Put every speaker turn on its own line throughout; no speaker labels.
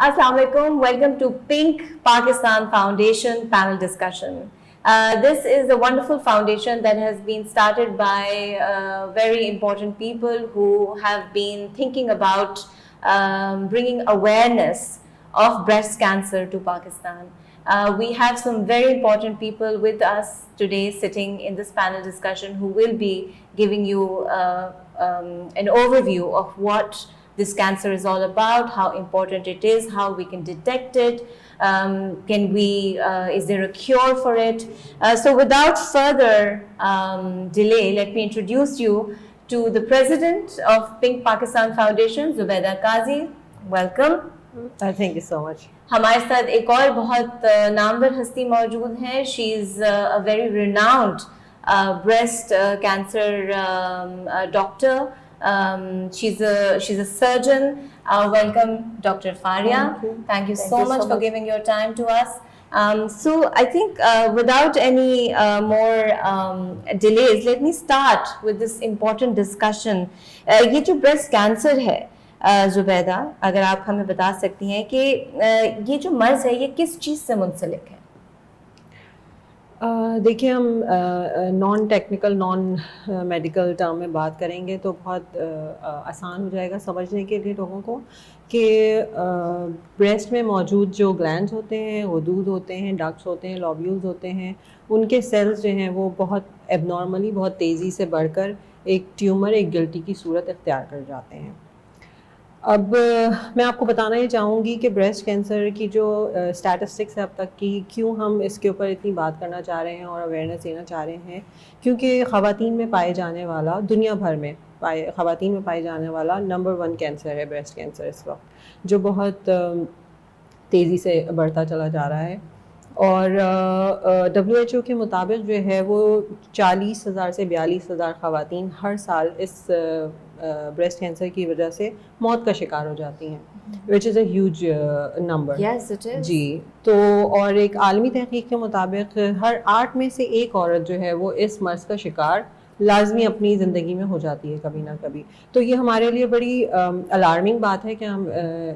Assalamu alaikum. Welcome to Pink Pakistan Foundation panel discussion. This is a wonderful foundation that has been started by very important people who have been thinking about bringing awareness of breast cancer to Pakistan. We have some very important people with us today sitting in this panel discussion who will be giving you an overview of what this cancer is all about, how important it is, how we can detect it, is there a cure for it? So without further delay, let me introduce you to the president of Pink Pakistan Foundation, Zubaida Qazi. Welcome.
Thank you so much.
ہمارے ساتھ ایک اور بہت نامور ہستی موجود ہیں. She is a very renowned breast cancer doctor. She's a surgeon. Welcome, Dr. Faria. Thank you so much for giving your time to us. So I think without any more delays, let me start with this important discussion. یہ جو breast cancer ہے زبیدہ، اگر آپ ہمیں بتا سکتی ہیں کہ یہ جو مرض ہے یہ کس چیز سے منسلک ہے؟
دیکھیے، ہم non technical non medical term میں بات کریں گے تو بہت آسان ہو جائے گا سمجھنے کے لیے لوگوں کو کہ بریسٹ میں موجود جو گلینڈز ہوتے ہیں، غدود ہوتے ہیں، ڈکٹس ہوتے ہیں، لوبیولز ہوتے ہیں، ان کے سیلز جو ہیں وہ بہت ایب نارملی بہت تیزی سے بڑھ کر ایک ٹیومر، ایک گلٹی کی صورت اختیار کر جاتے ہیں. اب میں آپ کو بتانا یہ چاہوں گی کہ بریسٹ کینسر کی جو اسٹیٹسٹکس ہے اب تک کی، کیوں ہم اس کے اوپر اتنی بات کرنا چاہ رہے ہیں اور اویئرنیس دینا چاہ رہے ہیں، کیونکہ خواتین میں پائے جانے والا، دنیا بھر میں خواتین میں پائے جانے والا نمبر 1 کینسر ہے بریسٹ کینسر اس وقت، جو بہت تیزی سے بڑھتا چلا جا رہا ہے. اور WHO کے مطابق جو ہے وہ 40,000 سے 42,000 خواتین ہر سال اس بریسٹ کینسر کی وجہ سے موت کا شکار ہو جاتی ہیں، وچ از اے ہیوج نمبر. جی، تو اور ایک عالمی تحقیق کے مطابق ہر 8 میں سے 1 عورت جو ہے وہ اس مرض کا شکار لازمی اپنی زندگی میں ہو جاتی ہے کبھی نہ کبھی. تو یہ ہمارے لیے بڑی الارمنگ بات ہے کہ ہم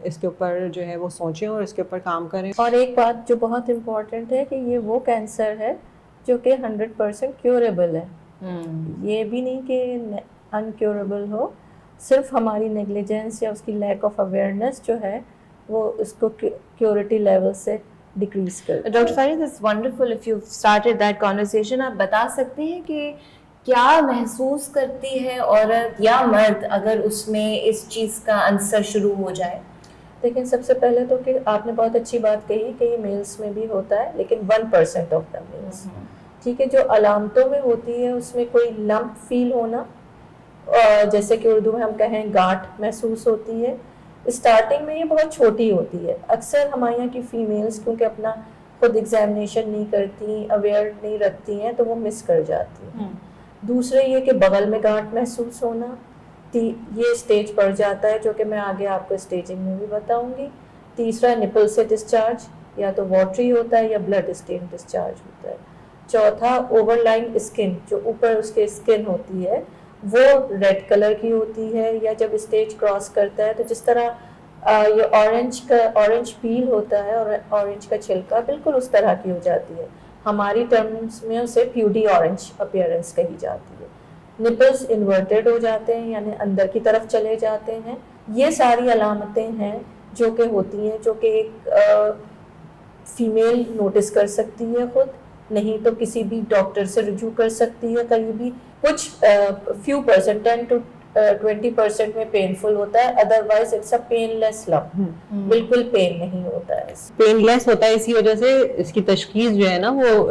اس کے اوپر جو ہے وہ سوچیں اور اس کے اوپر کام کریں.
اور ایک بات جو بہت امپورٹنٹ ہے کہ یہ وہ کینسر ہے جو کہ 100% کیوریبل ہے. یہ بھی نہیں کہ انکیوریبل ہو، صرف ہماری نیگلیجنس یا اس کی لیک آف اویئرنیس جو ہے وہ اس کو کیوریٹی لیول سے ڈیکریز کر.
Doctor Farid, it's wonderful if you started that conversation. آپ بتا سکتے ہیں کہ کیا محسوس کرتی ہے عورت یا مرد اگر اس میں اس چیز کا عنصر شروع ہو جائے؟
لیکن سب سے پہلے تو کہ آپ نے بہت اچھی بات کہی کہ یہ میلس میں بھی ہوتا ہے، لیکن 1% آف دا میلس. ٹھیک ہے، جو علامتوں میں ہوتی ہے اس میں کوئی لمپ فیل ہونا، جیسے کہ اردو میں ہم کہیں گاٹھ محسوس ہوتی ہے. اسٹارٹنگ میں یہ بہت چھوٹی ہوتی ہے. اکثر ہمارے یہاں کی فیمیلز کیونکہ اپنا خود ایگزامینیشن نہیں کرتی، اویئر نہیں رکھتی ہیں، تو وہ مس کر جاتی ہیں. دوسرے یہ کہ بغل میں گاٹھ محسوس ہونا، یہ اسٹیج پڑ جاتا ہے جو کہ میں آگے آپ کو اسٹیجنگ میں بھی بتاؤں گی. تیسرا نپل سے ڈسچارج، یا تو واٹری ہوتا ہے یا بلڈ اسٹین ڈسچارج ہوتا ہے. چوتھا اوور لائنگ اسکن، جو اوپر اس کے اسکن ہوتی ہے وہ ریڈ کلر کی ہوتی ہے، یا جب اسٹیج کراس کرتا ہے تو جس طرح یہ اورنج پیل ہوتا ہے اور اورنج کا چھلکا بالکل اس طرح کی ہو جاتی ہے. ہماری ٹرمز میں اسے پیوڈی اورنج اپیئرنس کہی جاتی ہے. نپلز انورٹڈ ہو جاتے ہیں، یعنی اندر کی طرف چلے جاتے ہیں. یہ ساری علامتیں ہیں جو کہ ہوتی ہیں، جو کہ ایک فیمیل نوٹس کر سکتی ہے خود، نہیں تو کسی بھی ڈاکٹر سے رجوع کر سکتی ہے. قریبی کچھ فیو پرسنٹ 10 to 20% میں پینفل ہوتا ہے، otherwise it's a painless lump. بالکل پین نہیں ہوتا ہے،
پین لیس ہوتا ہے. اسی وجہ سے اس کی تشخیص جو ہے نا وہ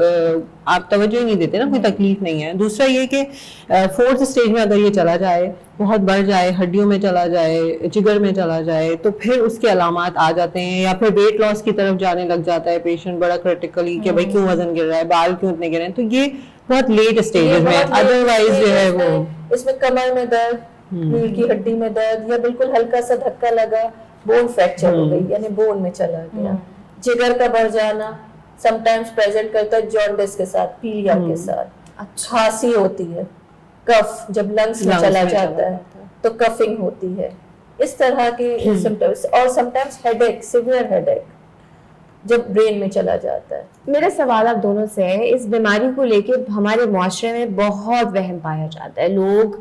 آپ توجہ ہی نہیں دیتے نا، کوئی تکلیف نہیں ہے. دوسرا یہ کہ 4th اسٹیج میں اگر یہ چلا جائے، بہت بڑھ جائے، ہڈیوں میں چلا جائے، جگر میں چلا جائے، تو پھر اس کے علامات آ جاتے ہیں، یا پھر ویٹ لاس کی طرف جانے لگ جاتا ہے پیشنٹ بڑا کریٹیکلی کہ بھائی کیوں وزن گر رہا ہے، بال کیوں اتنے گر رہے ہیں. تو یہ بہت لیٹ اسٹیجز میں. ادروائز جو ہے وہ
اس میں کمر میں درد، ریڑھ کی ہڈی میں درد، یا بالکل ہلکا سا دھکا لگا، بون فریکچر ہو گئی یعنی بون میں چلا گیا. جگر کا بڑھ جانا سم ٹائمز پریزنٹ کرتا ہے جانڈس کے ساتھ، پیلیا کے ساتھ. کھانسی ہوتی ہے، کف جب لنگس میں چلا جاتا ہے تو کفنگ ہوتی ہے. اس طرح کے سمپٹمس. اور سمٹائمس ہیڈ ایک, سیویئر ہیڈ ایک جب برین میں چلا جاتا ہے.
میرا سوال آپ دونوں سے ہے, اس بیماری کو لے کے ہمارے معاشرے میں بہت وہم پایا جاتا ہے. لوگ,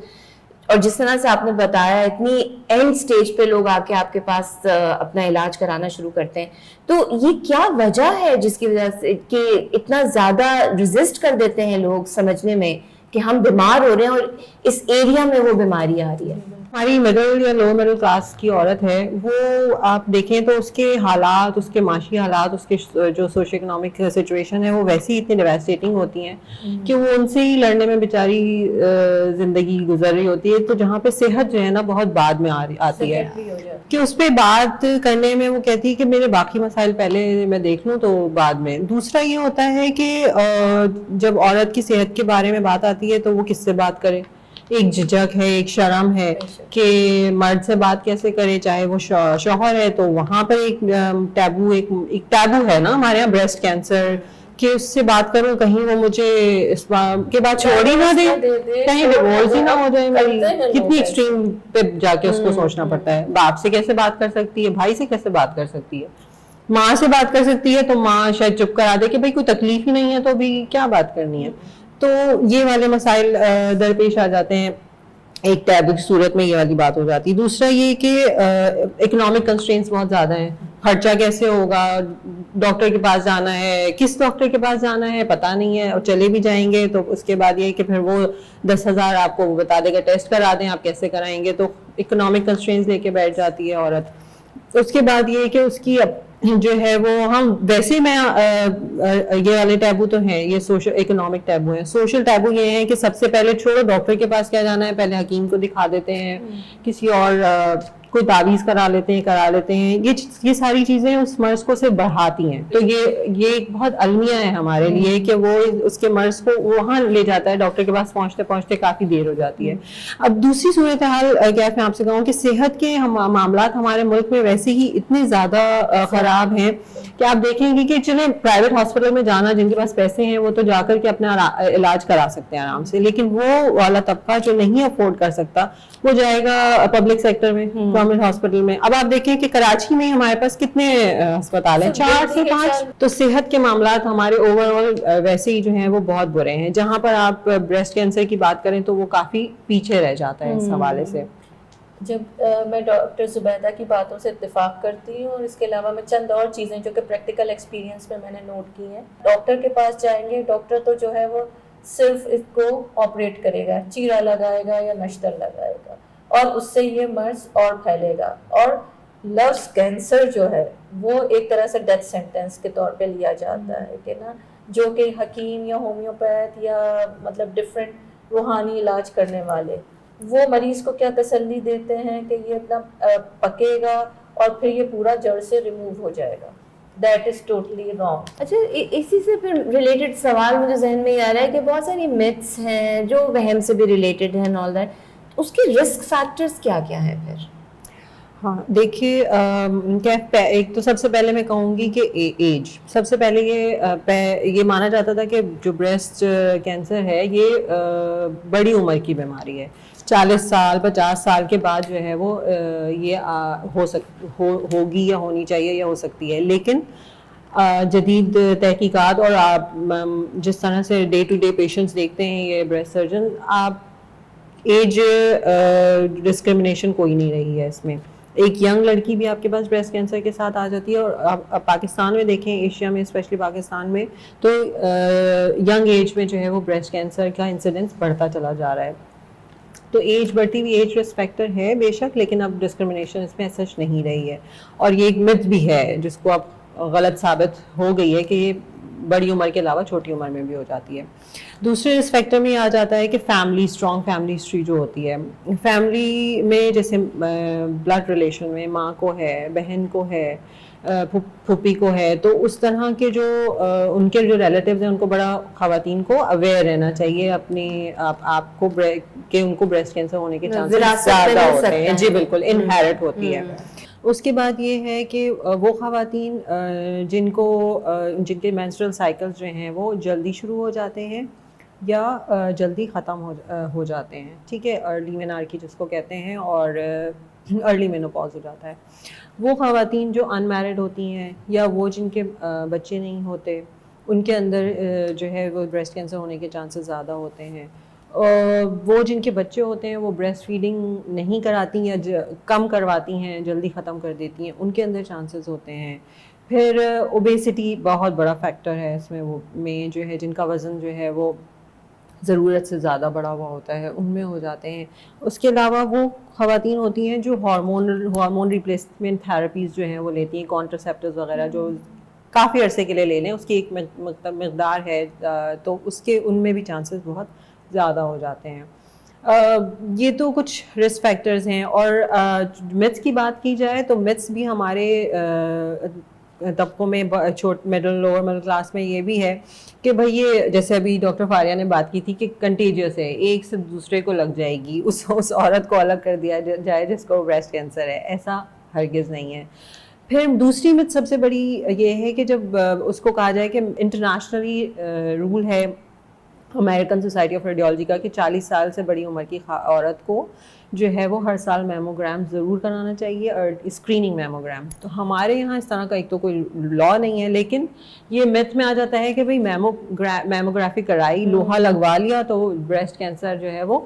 اور جس طرح سے آپ نے بتایا, اتنی اینڈ سٹیج پہ لوگ آ کے آپ کے پاس اپنا علاج کرانا شروع کرتے ہیں, تو یہ کیا وجہ ہے جس کی وجہ سے کہ اتنا زیادہ ریزسٹ کر دیتے ہیں لوگ سمجھنے میں کہ ہم بیمار ہو رہے ہیں اور اس ایریا میں وہ بیماری آ رہی ہے؟
ہماری مڈل یا لو مڈل کلاس کی عورت ہے, وہ آپ دیکھیں تو اس کے حالات, اس کے معاشی حالات, اس کے جو سوشو اکنامک سچویشن ہے وہ ویسی اتنی ڈیواسٹیٹنگ ہوتی ہیں کہ وہ ان سے ہی لڑنے میں بیچاری زندگی گزر رہی ہوتی ہے. تو جہاں پہ صحت جو ہے نا بہت بعد میں آتی ہے کہ اس پہ بات کرنے میں وہ کہتی ہے کہ میرے باقی مسائل پہلے میں دیکھ لوں تو بعد میں. دوسرا یہ ہوتا ہے کہ جب عورت کی صحت کے بارے میں بات آتی ہے تو وہ کس سے بات کرے, ایک جھجک ہے, ایک شرم ہے کہ مرد سے بات کیسے کرے, چاہے وہ شوہر ہے تو وہاں پر ایک ٹیبو ہے نا ہمارے یہاں بریسٹ کینسر, کہ اس سے بات کروں کہیں وہ مجھے اس کے بعد چھوڑ ہی نہ دے, کہیں ڈیورس ہی نہ ہو جائے میری. کتنی ایکسٹریم پہ جا کے اس کو سوچنا پڑتا ہے. باپ سے کیسے بات کر سکتی ہے, بھائی سے کیسے بات کر سکتی ہے, ماں سے بات کر سکتی ہے تو ماں شاید چپ کرا دے کہ بھائی کوئی تکلیف ہی نہیں ہے تو بھی کیا بات کرنی ہے. تو یہ والے مسائل درپیش آ جاتے ہیں. ایک ٹیبو کی صورت میں یہ والی بات ہو جاتی ہے. دوسرا یہ کہ اکنامک کنسٹرینٹس بہت زیادہ ہیں, خرچہ کیسے ہوگا, ڈاکٹر کے پاس جانا ہے, کس ڈاکٹر کے پاس جانا ہے پتہ نہیں ہے, اور چلے بھی جائیں گے تو اس کے بعد یہ کہ پھر وہ 10,000 آپ کو بتا دے گا ٹیسٹ کرا دیں, آپ کیسے کرائیں گے, تو اکنامک کنسٹرینٹس لے کے بیٹھ جاتی ہے عورت. اس کے بعد یہ کہ اس کی جو ہے وہ, ہم ویسے میں یہ والے ٹیبو تو ہیں, یہ سوشل اکنامک ٹیبو ہیں. سوشل ٹیبو یہ ہیں کہ سب سے پہلے چھوڑو ڈاکٹر کے پاس کیا جانا ہے, پہلے حکیم کو دکھا دیتے ہیں, کسی اور کوئی تعویذ کرا لیتے ہیں. یہ ساری چیزیں اس مرض کو صرف بڑھاتی ہیں. تو یہ ایک بہت المیہ ہے ہمارے لیے کہ وہ اس کے مرض کو وہاں لے جاتا ہے, ڈاکٹر کے پاس پہنچتے پہنچتے کافی دیر ہو جاتی ہے. اب دوسری صورتحال کیا میں آپ سے کہوں کہ صحت کے معاملات ہمارے ملک میں ویسے ہی اتنے زیادہ خراب ہیں کہ آپ دیکھیں گے کہ چلیں پرائیویٹ ہاسپٹل میں جانا, جن کے پاس پیسے ہیں وہ تو جا کر کے اپنا علاج کرا سکتے ہیں آرام سے, لیکن وہ والا طبقہ جو نہیں افورڈ کر سکتا وہ جائے گا پبلک سیکٹر میں, گورنمنٹ ہاسپٹل میں. اب آپ دیکھیں کہ کراچی میں ہمارے پاس کتنے ہسپتال ہیں, 4 سے 5. تو صحت کے معاملات ہمارے اوور آل ویسے ہی جو ہیں وہ بہت برے ہیں. جہاں پر آپ بریسٹ کینسر کی بات کریں تو وہ کافی پیچھے رہ جاتا ہے اس حوالے سے.
جب میں ڈاکٹر زبیدہ کی باتوں سے اتفاق کرتی ہوں, اور اس کے علاوہ میں چند اور چیزیں جو کہ پریکٹیکل ایکسپیرینس میں نے نوٹ کی ہیں. ڈاکٹر کے پاس جائیں گے, ڈاکٹر تو جو ہے وہ صرف اس کو آپریٹ کرے گا, چیرا لگائے گا یا نشتر لگائے گا, اور اس سے یہ مرض اور پھیلے گا. اور لفظ کینسر جو ہے وہ ایک طرح سے ڈیتھ سینٹینس کے طور پہ لیا جاتا ہے کہ نا, جو کہ حکیم یا ہومیوپیتھ یا مطلب ڈفرینٹ روحانی علاج کرنے والے وہ مریض کو کیا تسلی دیتے ہیں کہ یہ اتنا پکے گا اور پھر یہ پورا جڑ سے ریموو ہو جائے گا. That is totally wrong.
اچھا, اسی سے پھر ریلیٹڈ سوال مجھے ذہن میں یہ آ رہا ہے کہ بہت ساری میتھس ہیں جو وہم سے بھی ریلیٹڈ ہیں, آل دیٹ, اس کے رسک فیکٹرز کیا کیا ہیں پھر؟
ہاں دیکھیے, ایک تو سب سے پہلے میں کہوں گی کہ ایج. سب سے پہلے یہ مانا جاتا تھا کہ جو بریسٹ کینسر ہے یہ بڑی عمر کی بیماری ہے, 40 سال 50 سال کے بعد جو ہے وہ یہ ہوگی یا ہونی چاہیے یا ہو سکتی ہے. لیکن جدید تحقیقات اور آپ جس طرح سے ڈے ٹو ڈے پیشنٹس دیکھتے ہیں یہ بریسٹ سرجن, آپ ایج ڈسکرمنیشن کوئی نہیں رہی ہے اس میں. ایک ینگ لڑکی بھی آپ کے پاس بریسٹ کینسر کے ساتھ آ جاتی ہے, اور آپ پاکستان میں دیکھیں, ایشیا میں اسپیشلی پاکستان میں, تو ینگ ایج میں جو ہے وہ بریسٹ کینسر کا انسیڈنس بڑھتا چلا جا رہا ہے. تو ایج بڑھتی ہوئی ایج رسک فیکٹر ہے بے شک, لیکن اب ڈسکرمنیشن اس میں سچ نہیں رہی ہے. اور یہ ایک مت بھی ہے جس کو اب غلط ثابت ہو گئی ہے کہ یہ بڑی عمر کے علاوہ چھوٹی عمر میں بھی ہو جاتی ہے. دوسرے رسک فیکٹر میں آ جاتا ہے کہ فیملی, اسٹرانگ فیملی ہسٹری جو ہوتی ہے. فیملی میں جیسے بلڈ ریلیشن میں ماں کو ہے, بہن کو ہے, پھوپھی کو ہے, تو اس طرح کے جو ان کے جو ریلیٹیوز ہیں ان کو بڑا خواتین کو اویئر رہنا چاہیے اپنی آپ کو کہ ان کو بریسٹ کینسر ہونے کے چانسز زیادہ ہوتے ہیں. جی بالکل, انہیرٹ ہوتی ہے. اس کے بعد یہ ہے کہ وہ خواتین جن کے مینسٹرل سائیکلز جو ہیں وہ جلدی شروع ہو جاتے ہیں یا جلدی ختم ہو جاتے ہیں, ٹھیک ہے, ارلی مینارکی جس کو کہتے ہیں, اور ارلی مینوپاز ہو جاتا ہے. وہ خواتین جو ان میرڈ ہوتی ہیں یا وہ جن کے بچے نہیں ہوتے, ان کے اندر جو ہے وہ بریسٹ کینسر ہونے کے چانسز زیادہ ہوتے ہیں. وہ جن کے بچے ہوتے ہیں وہ بریسٹ فیڈنگ نہیں کراتی یا کم کرواتی ہیں, جلدی ختم کر دیتی ہیں, ان کے اندر چانسز ہوتے ہیں. پھر اوبیسٹی بہت بڑا فیکٹر ہے اس میں, وہ میں جو ہے جن کا وزن جو ہے وہ ضرورت سے زیادہ بڑا ہوا ہوتا ہے ان میں ہو جاتے ہیں. اس کے علاوہ وہ خواتین ہوتی ہیں جو ہارمون ریپلیسمنٹ تھراپیز جو ہیں وہ لیتی ہیں, کانٹرسیپٹیوز وغیرہ جو کافی عرصے کے لیے لے لیں, اس کی ایک مقدار ہے, تو اس کے ان میں بھی چانسز بہت زیادہ ہو جاتے ہیں. یہ تو کچھ رسک فیکٹرز ہیں. اور متس کی بات کی جائے تو متس بھی ہمارے طبقوں میں, مڈل لوور مڈل کلاس میں یہ بھی ہے کہ بھائی یہ جیسے ابھی ڈاکٹر فاریہ نے بات کی تھی کہ کنٹیجیس ہے, ایک سے دوسرے کو لگ جائے گی, اس عورت کو الگ کر دیا جائے جس کو بریسٹ کینسر ہے, ایسا ہرگز نہیں ہے. پھر دوسری مت سب سے بڑی یہ ہے کہ جب اس کو کہا جائے کہ انٹرنیشنلی رول ہے امریکن سوسائٹی آف ریڈیولوجی کا کہ 40 سال سے بڑی عمر کی عورت کو جو ہے وہ ہر سال میموگرام ضرور کرانا چاہیے, اور اسکریننگ میموگرام. تو ہمارے یہاں اس طرح کا ایک تو کوئی لا نہیں ہے, لیکن یہ میتھ میں آ جاتا ہے کہ بھائی میموگرافی کرائی, لوہا لگوا لیا تو بریسٹ کینسر جو ہے وہ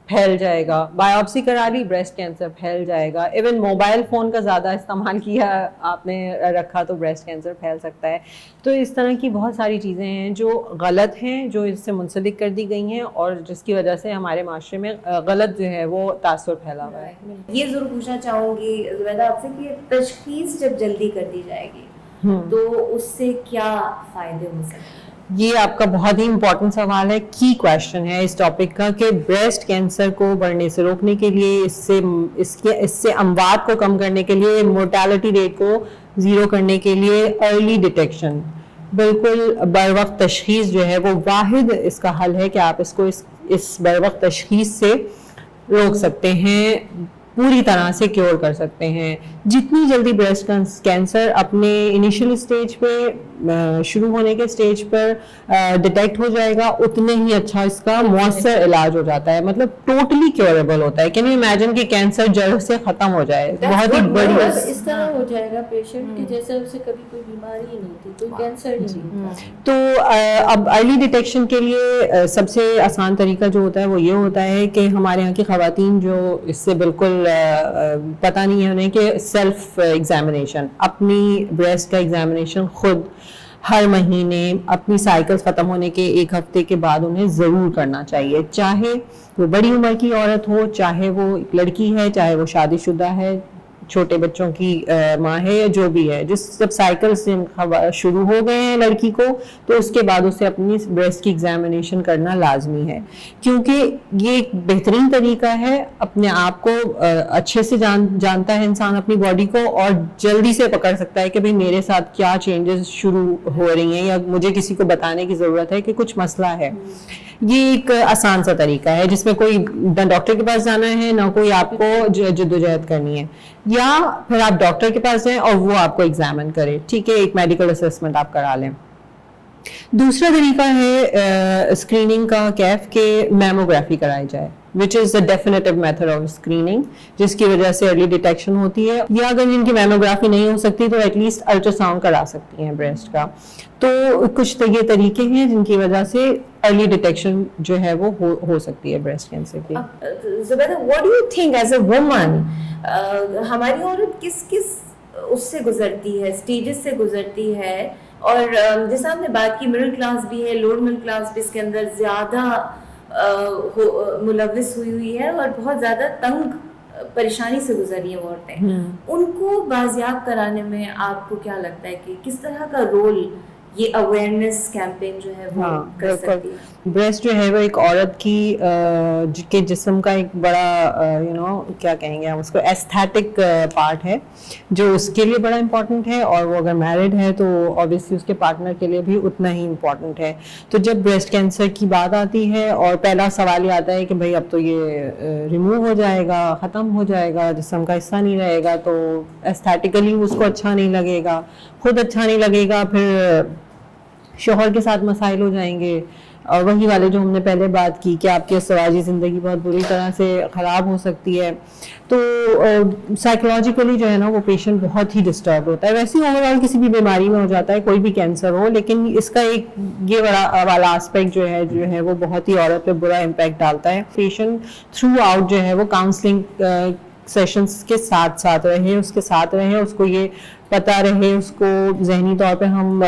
پھیل جائے گا, بایوپسی کرا لی بریسٹ کینسر پھیل جائے گا, ایون موبائل فون کا زیادہ استعمال کیا آپ نے رکھا تو بریسٹ کینسر پھیل سکتا ہے. تو اس طرح کی بہت ساری چیزیں ہیں جو غلط ہیں, جو اس سے منسلک کر دی گئی ہیں, اور جس کی وجہ سے ہمارے معاشرے میں غلط جو ہے وہ تاثر پھیلا ہوا ہے.
یہ ضرور پوچھنا چاہوں گی زبیدہ آپ سے کہ تشخیص جب جلدی کر دی جائے گی تو اس سے کیا فائدے ہو سکتے ہیں؟
یہ آپ کا بہت ہی امپورٹنٹ سوال ہے, کی کویشچن ہے اس ٹاپک کا, کہ بریسٹ کینسر کو بڑھنے سے روکنے کے لیے, اس سے اموات کو کم کرنے کے لیے, مورٹیلٹی ریٹ کو زیرو کرنے کے لیے ارلی ڈیٹیکشن, بالکل بروقت تشخیص جو ہے وہ واحد اس کا حل ہے کہ آپ اس کو اس بروقت تشخیص سے روک سکتے ہیں, پوری طرح سے کیور کر سکتے ہیں. جتنی جلدی بریسٹ کینسر اپنے انیشیل اسٹیج پہ, شروع ہونے کے اسٹیج پر ڈیٹیکٹ ہو جائے گا, اتنے ہی اچھا اس کا مؤثر علاج ہو جاتا ہے, مطلب ٹوٹلی کیوریبل ہوتا ہے. کین یو امیجن کہ کینسر جڑ سے ختم ہو جائے, بہت ہی بڑی
اس طرح ہو جائے گا پیشنٹ کہ جیسے اسے کبھی کوئی بیماری ہی نہیں تھی, کوئی کینسر ہی نہیں تھا.
تو اب ارلی ڈیٹیکشن کے لیے سب سے آسان طریقہ جو ہوتا ہے وہ یہ ہوتا ہے کہ ہمارے یہاں کی خواتین جو اس سے بالکل پتہ نہیں ہے انہیں, کہ سیلف ایگزامینیشن, اپنی بریسٹ کا ایگزامینیشن خود ہر مہینے اپنی سائیکلز ختم ہونے کے 1 ہفتے کے بعد انہیں ضرور کرنا چاہیے, چاہے وہ بڑی عمر کی عورت ہو, چاہے وہ ایک لڑکی ہے, چاہے وہ شادی شدہ ہے, چھوٹے بچوں کی ماں ہے, یا جو بھی ہے. جب سائیکلز شروع ہو گئے ہیں لڑکی کو, تو اس کے بعد اسے اپنی بریسٹ کی ایگزامینیشن کرنا لازمی ہے, کیونکہ یہ ایک بہترین طریقہ ہے. اپنے آپ کو اچھے سے جانتا ہے انسان اپنی باڈی کو, اور جلدی سے پکڑ سکتا ہے کہ بھئی میرے ساتھ کیا چینجز شروع ہو رہی ہیں, یا مجھے کسی کو بتانے کی ضرورت ہے کہ کچھ مسئلہ ہے. یہ ایک آسان سا طریقہ ہے جس میں کوئی نہ ڈاکٹر کے پاس جانا ہے, نہ کوئی آپ کو جدوجہد کرنی ہے, یا پھر آپ ڈاکٹر کے پاس جائیں اور وہ آپ کو ایگزامن کرے, ٹھیک ہے, ایک میڈیکل اسسمنٹ آپ کرا لیں. دوسرا طریقہ ہے اسکریننگ کا کیف, کہ میموگرافی کرائی جائے, which is the definitive method of screening, جس کی وجہ سے ارلی ڈیٹیکشن ہوتی ہے. یا اگر جن کی میموگرافی نہیں ہو سکتی تو ایٹ لیسٹ الٹرا ساؤنڈ کرا سکتی ہیں بریسٹ کا. تو کچھ یہ طریقے ہیں جن کی وجہ سے ارلی ڈیٹیکشن جو ہے وہ ہو سکتی ہے بریسٹ کینسر کی.
Zubaida, what do you think as a woman, ہماری عورت کس اس سے گزرتی ہے, اسٹیجز سے گزرتی ہے, اور جیسا آپ نے بات کی مڈل کلاس بھی ہے, لوور مڈل کلاس بھی اس کے اندر زیادہ ملوث ہوئی ہے, اور بہت زیادہ تنگ پریشانی سے گزر رہی ہیں وہ عورتیں. ان کو بازیاب کرانے میں آپ کو کیا لگتا ہے کہ کس طرح کا رول یہ اویئرنیس کیمپین جو ہے وہ کر سکتی ہے؟
بریسٹ جو ہے وہ ایک عورت کی کے جسم کا ایک بڑا کیا کہیں گے ہم اس کو, ایستھیٹک پارٹ ہے جو اس کے لیے بڑا امپورٹنٹ ہے, اور وہ اگر میرڈ ہے تو obviously اس کے پارٹنر کے لیے بھی اتنا ہی امپورٹنٹ ہے. تو جب بریسٹ کینسر کی بات آتی ہے, اور پہلا سوال یہ آتا ہے کہ بھائی اب تو یہ ریموو ہو جائے گا, ختم ہو جائے گا, جسم کا حصہ نہیں رہے گا, تو ایستھیٹیکلی اس کو اچھا نہیں لگے گا, خود اچھا نہیں لگے گا, پھر شوہر کے ساتھ مسائل ہو جائیں گے, اور وہی والے جو ہم نے پہلے بات کی کہ آپ کی سماجی زندگی بہت بری طرح سے خراب ہو سکتی ہے. تو سائیکولوجیکلی جو ہے نا وہ پیشنٹ بہت ہی ڈسٹرب ہوتا ہے. ویسے اوور آل کسی بھی بیماری میں ہو جاتا ہے, کوئی بھی کینسر ہو, لیکن اس کا ایک یہ بڑا والا آسپیکٹ جو ہے وہ بہت ہی عورت پہ برا امپیکٹ ڈالتا ہے. پیشنٹ تھرو آؤٹ جو ہے وہ کاؤنسلنگ سیشنز کے ساتھ ساتھ رہے, اس کے ساتھ رہے, اس کو یہ پتہ رہے, اس کو ذہنی طور پہ ہم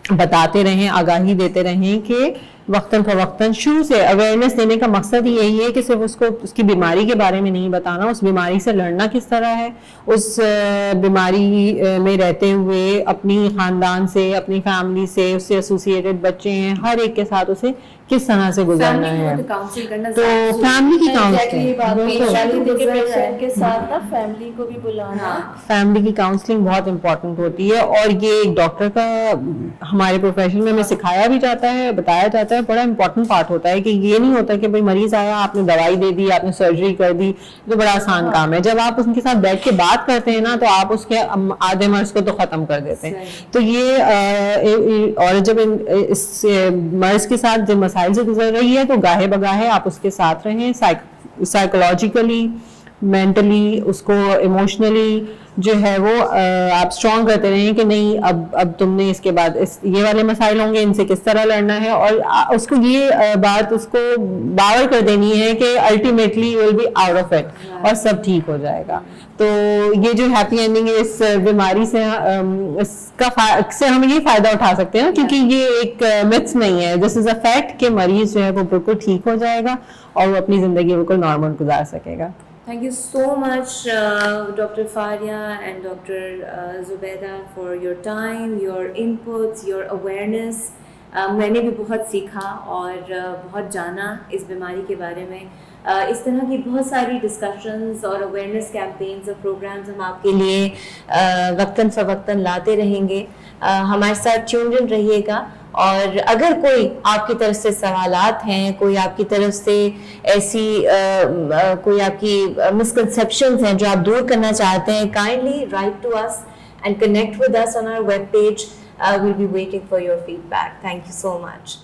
بتاتے رہیں, آگاہی دیتے رہیں کہ وقتاً فوقتاً شروع سے اویئرنیس دینے کا مقصد یہی ہے کہ صرف اس کو اس کی بیماری کے بارے میں نہیں بتانا, اس بیماری سے لڑنا کس طرح ہے, اس بیماری میں رہتے ہوئے اپنی خاندان سے, اپنی فیملی سے, اس سے ایسوسیٹڈ بچے ہیں, ہر ایک کے ساتھ اسے کس طرح سے گزارنا ہے. تو فیملی کی
کاؤنسلنگ کے ساتھ نا فیملی کو بھی بلانا,
فیملی کی کاؤنسلنگ بہت امپورٹنٹ ہوتی ہے. اور یہ ایک ڈاکٹر کا ہمارے پروفیشن میں ہمیں سکھایا بھی جاتا ہے, بتایا جاتا ہے, بڑا امپورٹنٹ پارٹ ہوتا ہے کہ یہ نہیں ہوتا کہ بھائی مریض آیا, آپ نے دوائی دے دی, آپ نے سرجری کر دی, تو بڑا آسان کام ہے. جب آپ ان کے ساتھ بیٹھ کے بات کرتے ہیں نا تو آپ اس کے آدھے مرض کو تو ختم کر دیتے ہیں. تو یہ اور جب اس مرض کے ساتھ جب مسائل سے گزر رہی ہے تو گاہے بگاہے آپ اس کے ساتھ رہیں, سائیکولوجیکلی, مینٹلی, اس کو ایموشنلی جو ہے وہ آپ اسٹرانگ کرتے رہیں کہ نہیں اب تم نے اس کے بعد یہ والے مسائل ہوں گے, ان سے کس طرح لڑنا ہے. اور اس کو یہ بات اس کو باور کر دینی ہے کہ ultimately you will be out of it اور سب ٹھیک ہو جائے گا. تو یہ جو ہیپی اینڈنگ ہے اس بیماری سے, اس سے ہم یہ فائدہ اٹھا سکتے ہیں کیونکہ یہ ایک متس نہیں ہے, دس از اے فیکٹ کہ مریض جو ہے وہ بالکل ٹھیک ہو جائے گا اور وہ اپنی زندگی بالکل نارمل گزار سکے گا.
Thank you so much, Dr. Faria and Dr. Zubaida, for your time, your inputs, your awareness. میں نے بھی بہت سیکھا اور بہت جانا اس بیماری کے بارے میں. اس طرح کی بہت ساری ڈسکشنز اور اویئرنیس کیمپینز اور پروگرامز ہم آپ کے لیے وقتاً فوقتاً لاتے رہیں گے. ہمارے ساتھ ٹیونڈ ان رہیے گا. اور اگر کوئی آپ کی طرف سے سوالات ہیں, کوئی آپ کی طرف سے ایسی کوئی آپ کی مسکنسیپشنز ہیں جو آپ دور کرنا چاہتے ہیں, kindly write to us and connect with us on our web page. We'll be waiting for your feedback. Thank you so much.